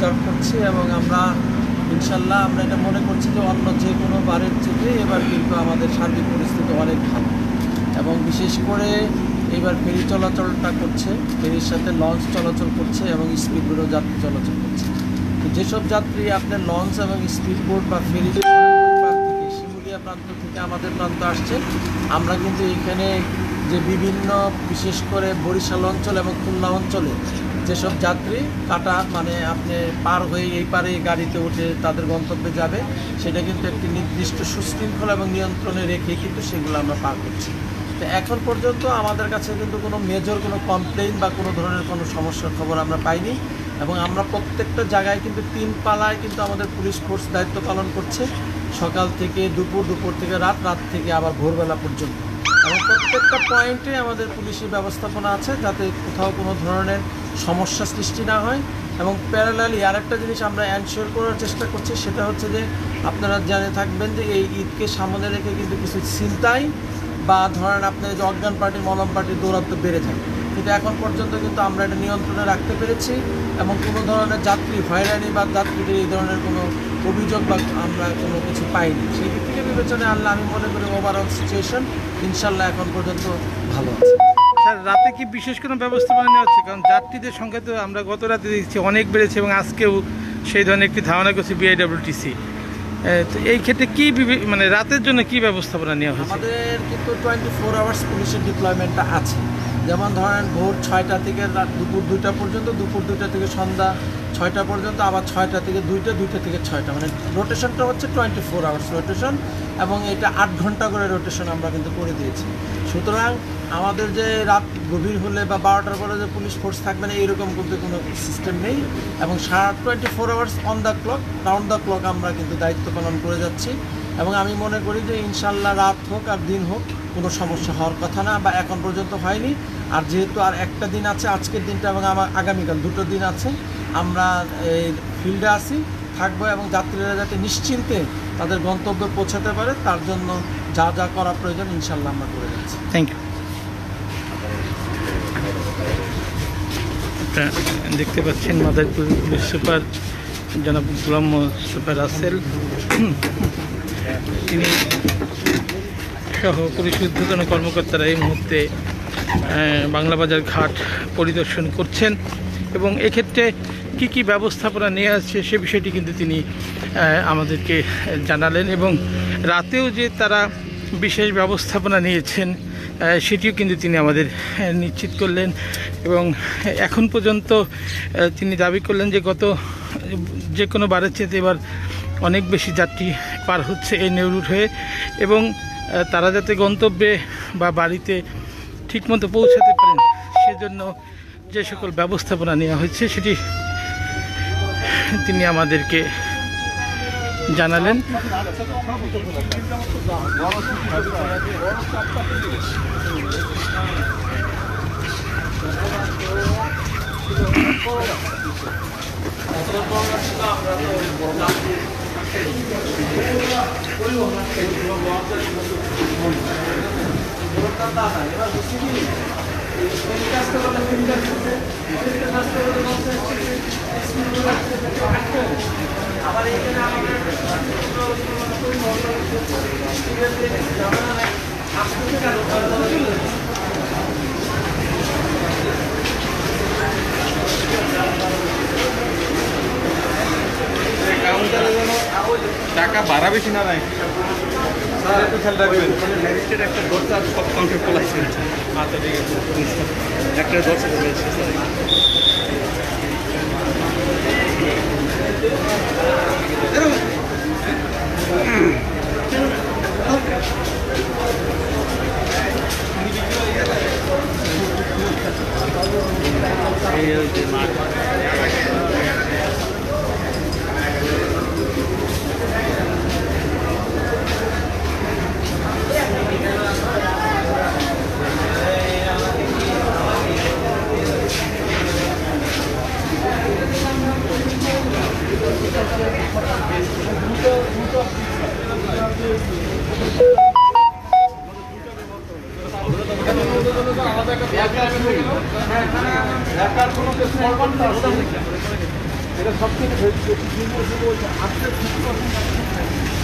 Observe করছি এবং আমরা ইনশাল্লাহ আমরা এটা মনে করছি যে অন্য যে কোনো বারের থেকে এবার কিন্তু আমাদের সার্বিক পরিস্থিতি অনেক ভালো এবং বিশেষ করে এবার ফেরি চলাচলটা করছে, ফেরির সাথে লঞ্চ চলাচল করছে এবং স্পিড বোটও যাত্রী চলাচল করছে। তো যেসব যাত্রী আপনার লঞ্চ এবং স্পিড বোট বা ফেরি শিমুলিয়া প্রান্ত থেকে আমাদের প্রান্ত আসছে, আমরা কিন্তু এখানে যে বিভিন্ন বিশেষ করে বরিশাল অঞ্চল এবং খুলনা অঞ্চলে যেসব যাত্রী কাটা মানে আপনি পার হয়ে এই পারে গাড়িতে উঠে তাদের গন্তব্যে যাবে, সেটা কিন্তু একটি নির্দিষ্ট সুশৃঙ্খলা এবং নিয়ন্ত্রণে রেখে কিন্তু সেগুলো আমরা পার করছি। তো এখন পর্যন্ত আমাদের কাছে কিন্তু কোনো মেজর কোনো কমপ্লেইন বা কোনো ধরনের কোনো সমস্যার খবর আমরা পাইনি এবং আমরা প্রত্যেকটা জায়গায় কিন্তু 3 পালায় কিন্তু আমাদের পুলিশ ফোর্স দায়িত্ব পালন করছে, সকাল থেকে দুপুর, দুপুর থেকে রাত, রাত থেকে আবার ভোরবেলা পর্যন্ত। এবং প্রত্যেকটা পয়েন্টে আমাদের পুলিশের ব্যবস্থাপনা আছে যাতে কোথাও কোনো ধরনের সমস্যা সৃষ্টি না হয়। এবং প্যারালালি আরেকটা জিনিস আমরা এনশিওর করার চেষ্টা করছি, সেটা হচ্ছে যে আপনারা জেনে থাকবেন যে এই ঈদকে সামনে রেখে কিন্তু কিছু ছিনতাই বা ধরেন আপনার যে অজ্ঞান পার্টির মলম পার্টির দৌরাত্ম বেড়ে থাকে, কিন্তু এখন পর্যন্ত কিন্তু আমরা এটা নিয়ন্ত্রণে রাখতে পেরেছি এবং কোনো ধরনের যাত্রী হয়রানি বা যাত্রীদের এই ধরনের কোনো অভিযোগ বা আমরা কোনো কিছু পাইনি। সেই দিক থেকে বিবেচনায় আনলে আমি মনে করি ওভারঅল সিচুয়েশন ইনশাল্লাহ এখন পর্যন্ত ভালো আছে। স্যার, রাতে কি বিশেষ কোনো ব্যবস্থাপনা নেওয়া হচ্ছে? কারণ যাত্রীদের সংখ্যা তো আমরা গত রাতে দেখছি অনেক বেড়েছে এবং আজকেও সেই ধরনের একটি ধারণা করছে বিআইডব্লিউটিসি। তো এই ক্ষেত্রে কি মানে রাতের জন্য কি ব্যবস্থাপনা নেওয়া হচ্ছে? আমাদের কিন্তু 24 আওয়ার্স পুলিশের ডিপ্লয়মেন্টটা আছে। যেমন ধরেন ভোর 6টা থেকে রাত দুপুর 2টা পর্যন্ত, দুপুর 2টা থেকে সন্ধ্যা 6টা পর্যন্ত, আবার 6টা থেকে 2টা, 2টা থেকে 6টা, মানে রোটেশনটা হচ্ছে 24 আওয়ার্স রোটেশন এবং এটা 8 ঘন্টা করে রোটেশন আমরা কিন্তু করে দিয়েছি। সুতরাং আমাদের যে রাত গভীর হলে বা 12টার পরে যে পুলিশ ফোর্স থাকবে না এরকম কিন্তু কোনো সিস্টেম নেই এবং 24 hours on the clock, round the clock আমরা কিন্তু দায়িত্ব পালন করে যাচ্ছি এবং আমি মনে করি যে ইনশাল্লাহ রাত হোক আর দিন হোক কোনো সমস্যা হওয়ার কথা না বা এখন পর্যন্ত হয়নি। আর যেহেতু আর একটা দিন আছে, আজকের দিনটা এবং আমার আগামীকাল 2টো দিন আছে, আমরা এই ফিল্ডে আসি থাকবো এবং যাত্রীরা যাতে নিশ্চিন্তে তাদের গন্তব্যে পৌঁছাতে পারে তার জন্য যা যা করা প্রয়োজন ইনশাল্লাহ আমরা করে যাচ্ছি। Thank you. দেখতে পাচ্ছেন মাদারীপুর পুলিশ সুপার জনাব গোলাম মোস্তফা রাসেল, তিনি সহ পুলিশ ঊর্ধ্বতন কর্মকর্তারা এই মুহূর্তে বাংলাবাজার ঘাট পরিদর্শন করছেন এবং এক্ষেত্রে কি কি ব্যবস্থাপনা নেওয়া আছে সে বিষয়টি কিন্তু তিনি আমাদেরকে জানালেন এবং রাতেও যে তারা বিশেষ ব্যবস্থাপনা নিয়েছেন সেটিও কিন্তু তিনি আমাদের নিশ্চিত করলেন এবং এখন পর্যন্ত তিনি দাবি করলেন যে গত যে কোনো বারের চেয়ে এবার অনেক বেশি যাত্রী পার হচ্ছে এই নেউরুট হয়ে এবং তারা যাতে গন্তব্যে বা বাড়িতে ঠিকমতো পৌঁছাতে পারেন সেজন্য যে সকল ব্যবস্থাপনা নেওয়া হয়েছে সেটি তিনি আমাদেরকে জানালেন। আবার এখানে আমাদের টাকা বাড়া বেশি না নাই একটু খেয়াল রাখবেন। ম্যাজিস্ট্রেট একটা দরজা সব কাউন্টার খোলাইছে। আচ্ছা ঠিক আছে, একটা দরজা খোলাইছে। এটা সবথেকে বেশি আজকে 50%